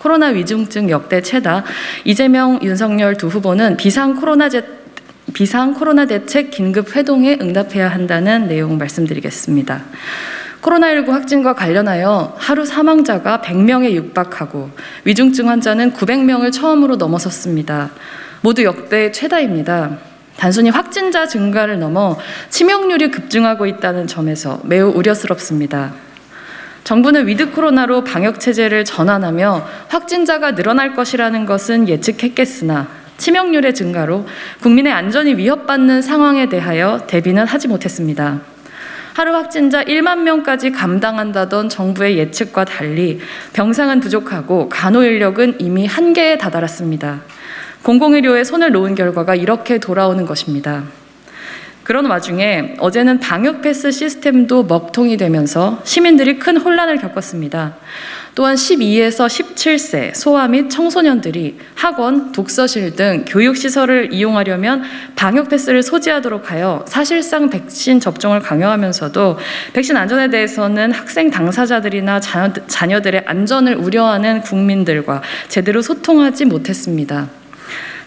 코로나 위중증 역대 최다. 이재명, 윤석열 두 후보는 비상 코로나 대책 긴급 회동에 응답해야 한다는 내용 말씀드리겠습니다. 코로나19 확진과 관련하여 하루 사망자가 100명에 육박하고 위중증 환자는 900명을 처음으로 넘어섰습니다. 모두 역대 최다입니다. 단순히 확진자 증가를 넘어 치명률이 급증하고 있다는 점에서 매우 우려스럽습니다. 정부는 위드 코로나로 방역 체제를 전환하며 확진자가 늘어날 것이라는 것은 예측했겠으나 치명률의 증가로 국민의 안전이 위협받는 상황에 대하여 대비는 하지 못했습니다. 하루 확진자 1만 명까지 감당한다던 정부의 예측과 달리 병상은 부족하고 간호 인력은 이미 한계에 다다랐습니다. 공공의료에 손을 놓은 결과가 이렇게 돌아오는 것입니다. 그런 와중에 어제는 방역 패스 시스템도 먹통이 되면서 시민들이 큰 혼란을 겪었습니다. 또한 12에서 17세 소아 및 청소년들이 학원, 독서실 등 교육시설을 이용하려면 방역 패스를 소지하도록 하여 사실상 백신 접종을 강요하면서도 백신 안전에 대해서는 학생 당사자들이나 자녀들의 안전을 우려하는 국민들과 제대로 소통하지 못했습니다.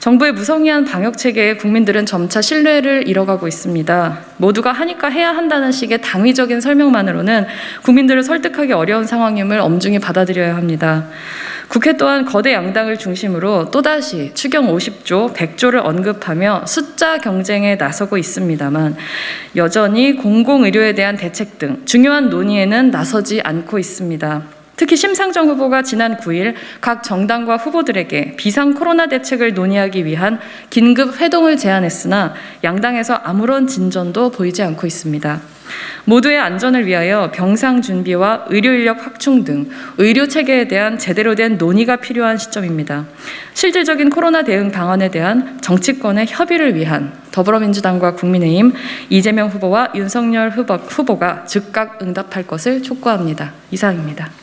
정부의 무성의한 방역 체계에 국민들은 점차 신뢰를 잃어가고 있습니다. 모두가 하니까 해야 한다는 식의 당위적인 설명만으로는 국민들을 설득하기 어려운 상황임을 엄중히 받아들여야 합니다. 국회 또한 거대 양당을 중심으로 또다시 추경 50조, 100조를 언급하며 숫자 경쟁에 나서고 있습니다만 여전히 공공의료에 대한 대책 등 중요한 논의에는 나서지 않고 있습니다. 특히 심상정 후보가 지난 9일 각 정당과 후보들에게 비상 코로나 대책을 논의하기 위한 긴급 회동을 제안했으나 양당에서 아무런 진전도 보이지 않고 있습니다. 모두의 안전을 위하여 병상 준비와 의료 인력 확충 등 의료 체계에 대한 제대로 된 논의가 필요한 시점입니다. 실질적인 코로나 대응 방안에 대한 정치권의 협의를 위한 더불어민주당과 국민의힘 이재명 후보와 윤석열 후보가 즉각 응답할 것을 촉구합니다. 이상입니다.